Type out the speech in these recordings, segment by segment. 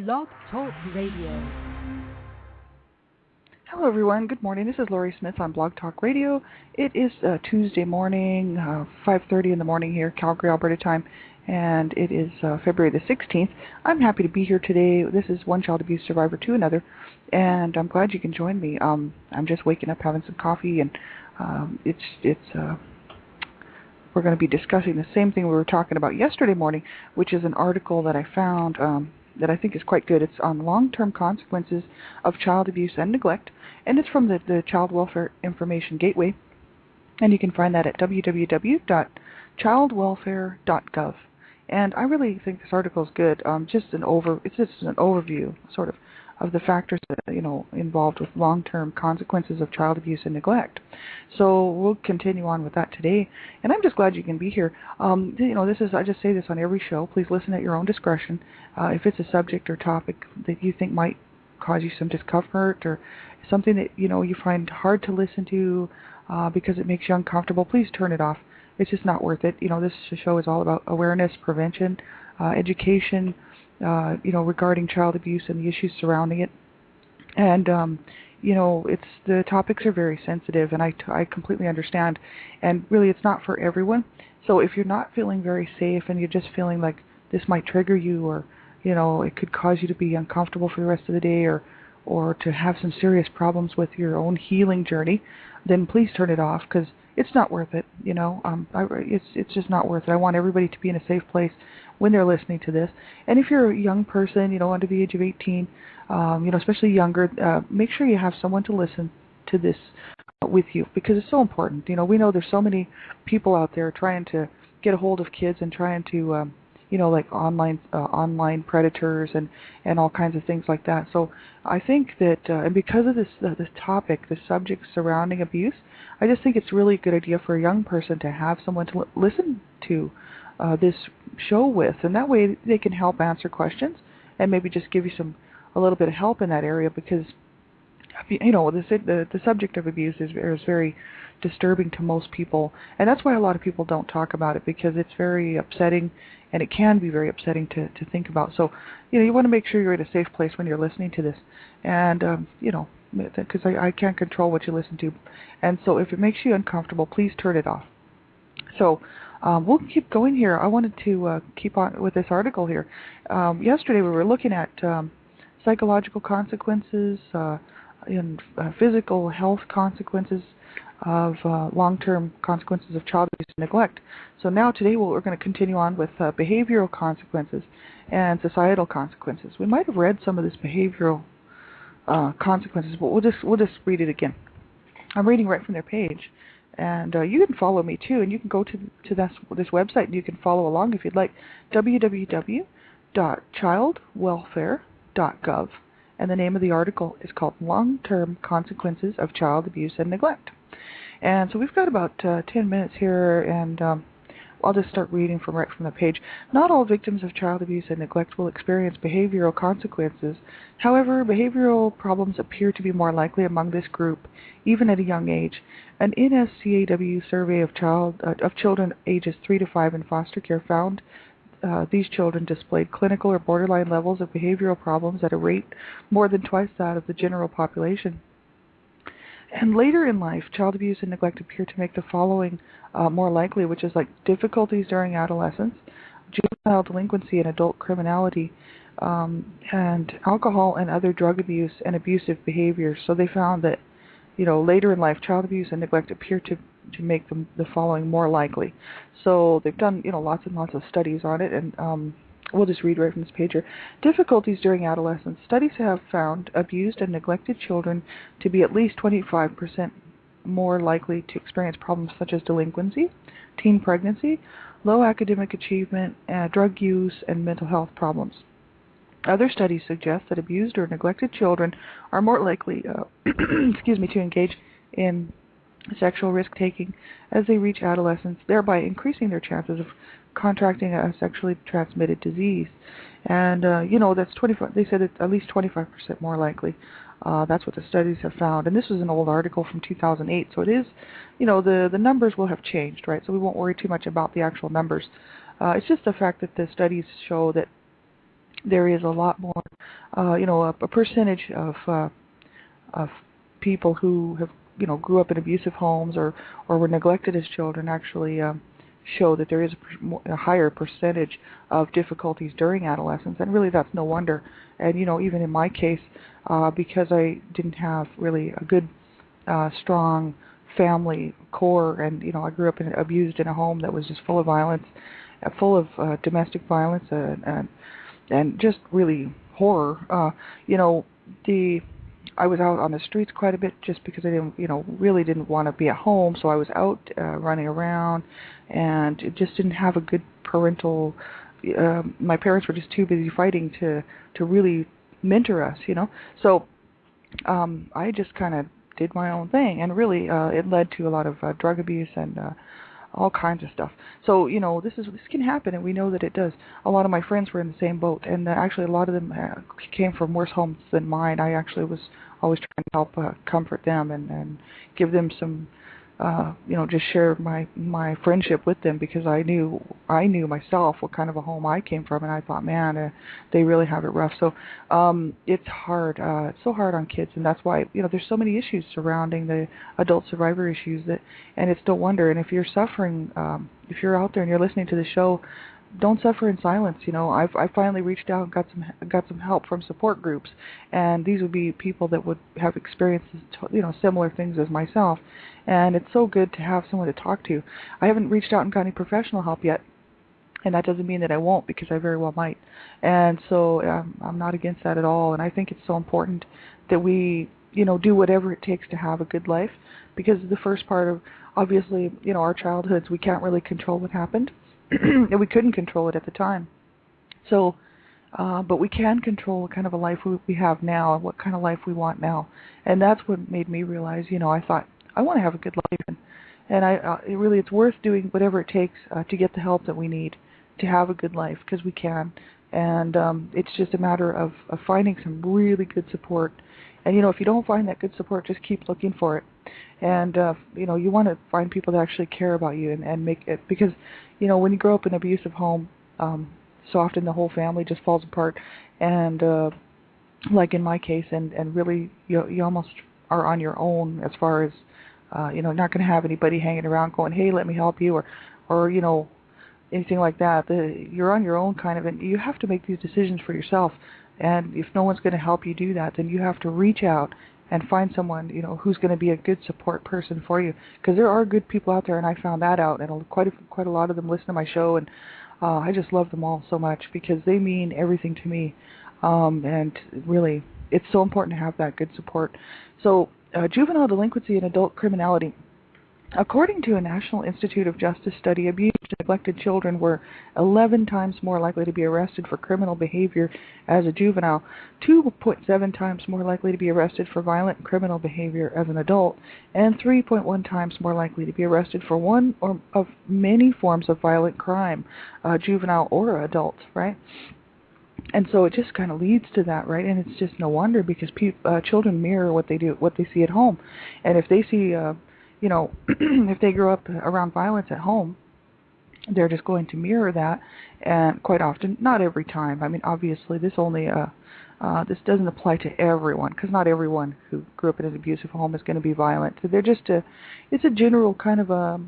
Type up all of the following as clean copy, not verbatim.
Blog Talk Radio. Hello, everyone. Good morning. This is Lori Smith on Blog Talk Radio. It is Tuesday morning, 5:30 in the morning here, Calgary, Alberta time, and it is February the 16th. I'm happy to be here today. This is One Child Abuse Survivor to Another, and I'm glad you can join me. I'm just waking up, having some coffee, and we're going to be discussing the same thing we were talking about yesterday morning, which is an article that I found that I think is quite good. It's on long-term consequences of child abuse and neglect, and it's from the Child Welfare Information Gateway, and you can find that at www.childwelfare.gov. And I really think this article is good. It's just an overview, sort of the factors that involved with long-term consequences of child abuse and neglect. So we'll continue on with that today, and I'm just glad you can be here. I just say this on every show. Please listen at your own discretion. If it's a subject or topic that you think might cause you some discomfort, or something that you find hard to listen to because it makes you uncomfortable, please turn it off. It's just not worth it. This show is all about awareness, prevention, education, regarding child abuse and the issues surrounding it. And, it's the topics are very sensitive, and I completely understand. And really, it's not for everyone. So if you're not feeling very safe and you're just feeling like this might trigger you, or, it could cause you to be uncomfortable for the rest of the day, or to have some serious problems with your own healing journey, then please turn it off, because it's not worth it. It's just not worth it. I want everybody to be in a safe place when they're listening to this. And if you're a young person, under the age of 18, especially younger, make sure you have someone to listen to this with you, because it's so important. We know there's so many people out there trying to get a hold of kids and trying to like online predators and all kinds of things like that. So I think that, and because of this topic, the subject surrounding abuse, I just think it's really a good idea for a young person to have someone to listen to this show with, and that way they can help answer questions and maybe just give you a little bit of help in that area, because the subject of abuse is very disturbing to most people, and that's why a lot of people don't talk about it, because it's very upsetting, and it can be very upsetting to think about. So, you want to make sure you're in a safe place when you're listening to this, and because I can't control what you listen to, and so if it makes you uncomfortable, please turn it off. So we'll keep going here. I wanted to keep on with this article here. Yesterday we were looking at psychological consequences and physical health consequences of long-term consequences of child abuse and neglect. So now today we're going to continue on with behavioral consequences and societal consequences. We might have read some of this behavioral consequences, but we'll just read it again. I'm reading right from their page. And you can follow me too, and you can go to this website and you can follow along if you'd like, www.childwelfare.gov, and the name of the article is called Long-Term Consequences of Child Abuse and Neglect. And so we've got about 10 minutes here, and I'll just start reading right from the page. Not all victims of child abuse and neglect will experience behavioral consequences. However, behavioral problems appear to be more likely among this group, even at a young age. An NSCAW survey of children ages 3 to 5 in foster care found these children displayed clinical or borderline levels of behavioral problems at a rate more than twice that of the general population. And later in life, child abuse and neglect appear to make the following more likely, which is like difficulties during adolescence, juvenile delinquency and adult criminality, and alcohol and other drug abuse and abusive behaviors. So they found that, later in life, child abuse and neglect appear to make them the following more likely. So they've done, lots and lots of studies on it, and we'll just read right from this page here. Difficulties during adolescence. Studies have found abused and neglected children to be at least 25% more likely to experience problems such as delinquency, teen pregnancy, low academic achievement, drug use, and mental health problems. Other studies suggest that abused or neglected children are more likely to engage in sexual risk-taking as they reach adolescence, thereby increasing their chances of contracting a sexually transmitted disease. And, that's 25. They said it's at least 25% more likely. That's what the studies have found. And this was an old article from 2008, so it is, the numbers will have changed, right? So we won't worry too much about the actual numbers. It's just the fact that the studies show that there is a lot more, a percentage of people who have, grew up in abusive homes or were neglected as children actually show that there is a higher percentage of difficulties during adolescence, and really that's no wonder. And even in my case, because I didn't have really a good, strong family core, and I grew up abused in a home that was just full of violence, full of domestic violence, and just really horror. I was out on the streets quite a bit just because I really didn't want to be at home, so I was out running around, and just didn't have a good parental. My parents were just too busy fighting to really mentor us, So I just kind of did my own thing, and really it led to a lot of drug abuse and all kinds of stuff. So this can happen, and we know that it does. A lot of my friends were in the same boat, and actually a lot of them came from worse homes than mine. I actually was always trying to help comfort them and give them some, just share my friendship with them, because I knew myself what kind of a home I came from, and I thought, man, they really have it rough. So it's hard. It's so hard on kids, and that's why there's so many issues surrounding the adult survivor issues and it's no wonder. And if you're suffering, if you're out there and you're listening to the show, don't suffer in silence. I finally reached out and got some help from support groups, and these would be people that would have experienced similar things as myself, and it's so good to have someone to talk to. I haven't reached out and got any professional help yet, and that doesn't mean that I won't, because I very well might. And so I'm not against that at all, and I think it's so important that we do whatever it takes to have a good life, because the first part of, obviously, our childhoods, we can't really control what happened. And we couldn't control it at the time. So, but we can control what kind of a life we have now and what kind of life we want now. And that's what made me realize, I thought, I want to have a good life. And it's worth doing whatever it takes to get the help that we need to have a good life, because we can. And it's just a matter of finding some really good support. And, if you don't find that good support, just keep looking for it. And, you want to find people that actually care about you and make it, because, when you grow up in an abusive home, so often the whole family just falls apart. And, like in my case, and really, you almost are on your own as far as, not going to have anybody hanging around going, hey, let me help you, or anything like that. You're on your own kind of, and you have to make these decisions for yourself. And if no one's going to help you do that, then you have to reach out and find someone, who's going to be a good support person for you. Because there are good people out there, and I found that out, and quite a lot of them listen to my show, and I just love them all so much, because they mean everything to me. And really, it's so important to have that good support. So, juvenile delinquency and adult criminality. According to a National Institute of Justice study, abused and neglected children were 11 times more likely to be arrested for criminal behavior as a juvenile, 2.7 times more likely to be arrested for violent criminal behavior as an adult, and 3.1 times more likely to be arrested for one or of many forms of violent crime, juvenile or adult, right? And so it just kind of leads to that, right? And it's just no wonder, because children mirror what they see at home. And if they see if they grow up around violence at home, they're just going to mirror that. And quite often, not every time. I mean, obviously, this doesn't apply to everyone, because not everyone who grew up in an abusive home is going to be violent. So it's a general kind of a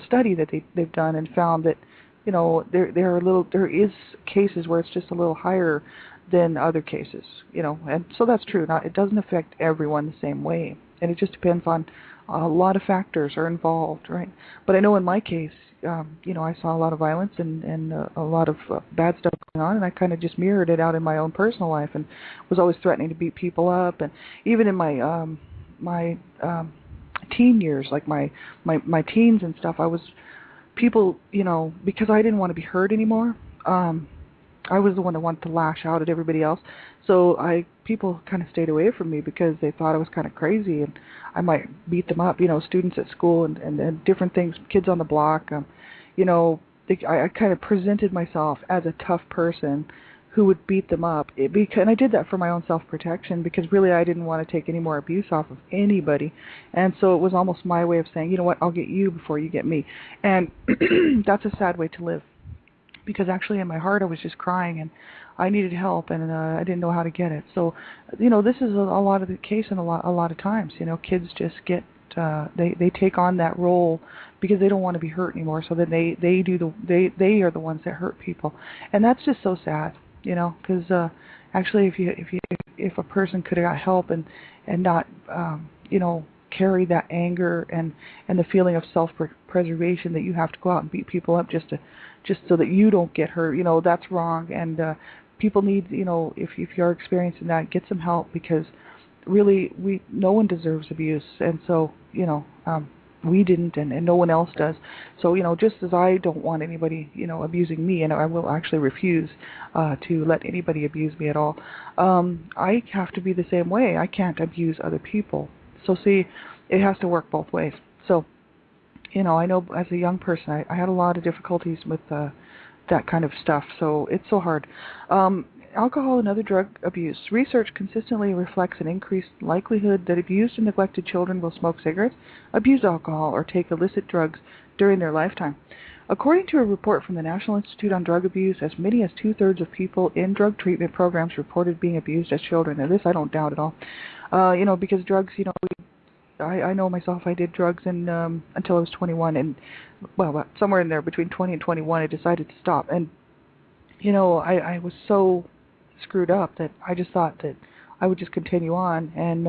study that they've done, and found that there is cases where it's just a little higher than other cases, and so that's true. Now, it doesn't affect everyone the same way, and it just depends on a lot of factors are involved, right? But I know in my case, I saw a lot of violence and a lot of bad stuff going on, and I kind of just mirrored it out in my own personal life, and was always threatening to beat people up. And even in my teen years, like my teens and stuff, I was people, because I didn't want to be hurt anymore. I was the one that wanted to lash out at everybody else. So people kind of stayed away from me, because they thought I was kind of crazy, and I might beat them up, students at school and different things, kids on the block. I kind of presented myself as a tough person who would beat them up. And I did that for my own self-protection, because really I didn't want to take any more abuse off of anybody. And so it was almost my way of saying, you know what, I'll get you before you get me. And that's a sad way to live. Because actually in my heart I was just crying, and I needed help, and I didn't know how to get it. So, this is a lot of the case, and a lot of times, kids just get they take on that role because they don't want to be hurt anymore. So then they are the ones that hurt people, and that's just so sad, because actually, if a person could have got help and not carry that anger and the feeling of self-preservation that you have to go out and beat people up just so that you don't get hurt, that's wrong. And people need, if you're experiencing that, get some help, because really no one deserves abuse, and so we didn't, and no one else does. So just as I don't want anybody abusing me, and I will actually refuse to let anybody abuse me at all, I have to be the same way. I can't abuse other people. So see, it has to work both ways. So I know as a young person I had a lot of difficulties with that kind of stuff. So it's so hard. Alcohol and other drug abuse. Research consistently reflects an increased likelihood that abused and neglected children will smoke cigarettes, abuse alcohol, or take illicit drugs during their lifetime. According to a report from the National Institute on Drug Abuse, as many as 2/3 of people in drug treatment programs reported being abused as children. Now this I don't doubt at all. Because drugs, I know myself, I did drugs until I was 21, and somewhere in there between 20 and 21 I decided to stop. And I was so screwed up that I just thought that I would just continue on and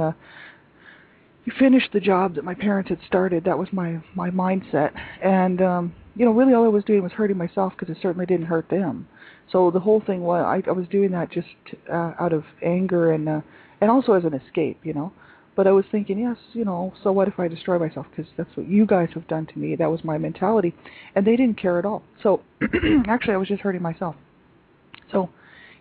finish the job that my parents had started. That was my mindset. And really all I was doing was hurting myself, because it certainly didn't hurt them. So the whole thing was I was doing that just out of anger and also as an escape, But I was thinking, yes, so what if I destroy myself? Because that's what you guys have done to me. That was my mentality. And they didn't care at all. So actually I was just hurting myself. So,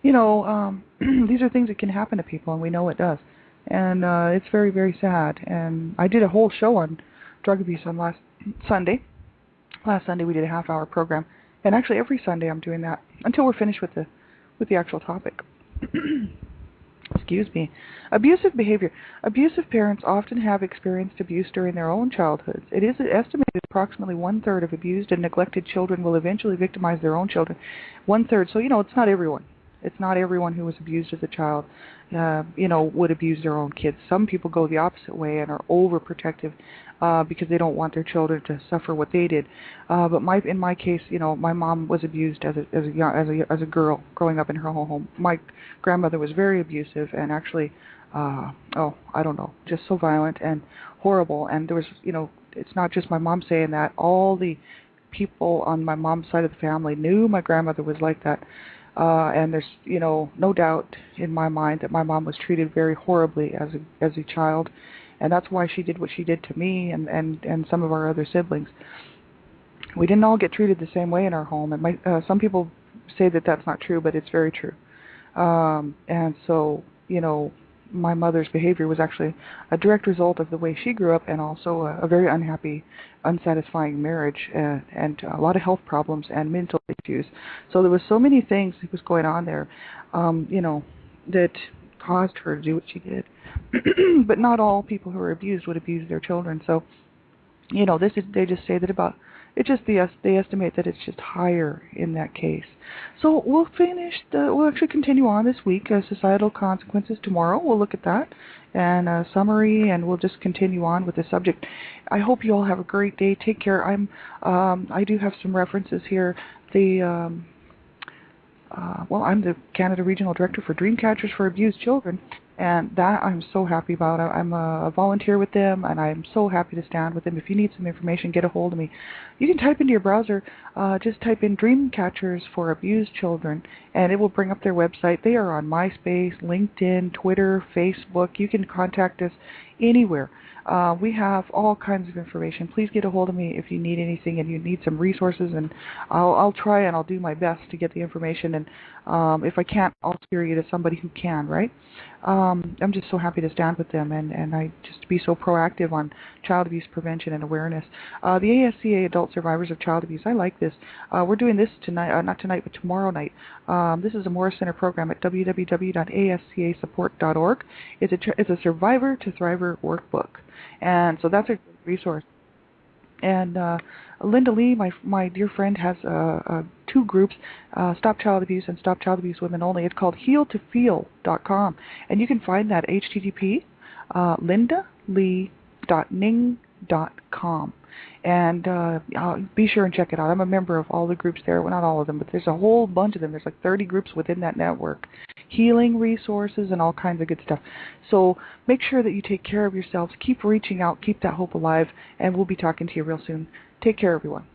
these are things that can happen to people, and we know it does. And it's very, very sad. And I did a whole show on drug abuse on last Sunday. Last Sunday we did a half-hour program. And actually every Sunday I'm doing that until we're finished with the actual topic. Excuse me. Abusive behavior. Abusive parents often have experienced abuse during their own childhoods. It is estimated approximately 1/3 of abused and neglected children will eventually victimize their own children. 1/3. So, it's not everyone. It's not everyone who was abused as a child, would abuse their own kids. Some people go the opposite way and are overprotective because they don't want their children to suffer what they did. But in my case, my mom was abused as a girl growing up in her home. My grandmother was very abusive and actually, I don't know, just so violent and horrible. And there was, it's not just my mom saying that. All the people on my mom's side of the family knew my grandmother was like that. And there's, no doubt in my mind that my mom was treated very horribly as a child, and that's why she did what she did to me and some of our other siblings. We didn't all get treated the same way in our home, and some people say that that's not true, but it's very true. And so, my mother's behavior was actually a direct result of the way she grew up, and also a very unhappy, unsatisfying marriage, and a lot of health problems and mental issues. So there was so many things that was going on there, that caused her to do what she did. But not all people who are abused would abuse their children. So, they just say that about. It's just they estimate that it's just higher in that case. So we'll actually continue on this week, societal consequences tomorrow. We'll look at that and a summary, and we'll just continue on with the subject. I hope you all have a great day. Take care. I do have some references here. I'm the Canada Regional Director for Dreamcatchers for Abused Children, and that I'm so happy about. I'm a volunteer with them, and I'm so happy to stand with them. If you need some information, get a hold of me. You can type into your browser, just type in Dreamcatchers for Abused Children, and it will bring up their website. They are on MySpace, LinkedIn, Twitter, Facebook. You can contact us anywhere. We have all kinds of information. Please get a hold of me if you need anything and you need some resources, and I'll try and I'll do my best to get the information, and if I can't, I'll steer you to somebody who can, right? I'm just so happy to stand with them, and I just be so proactive on child abuse prevention and awareness. The ASCA Adult Survivors of Child Abuse, I like this. We're doing this tonight, not tonight, but tomorrow night. This is a Morris Center program at www.ascasupport.org. It's a Survivor to Thriver workbook, and so that's a resource. And Linda Lee, my dear friend, has a two groups, Stop Child Abuse and Stop Child Abuse Women Only. It's called healtofeel.com, and you can find that http lindalee.ning.com. And be sure and check it out. I'm a member of all the groups there. Well, not all of them, but there's a whole bunch of them. There's like 30 groups within that network. Healing resources and all kinds of good stuff. So make sure that you take care of yourselves. Keep reaching out. Keep that hope alive. And we'll be talking to you real soon. Take care, everyone.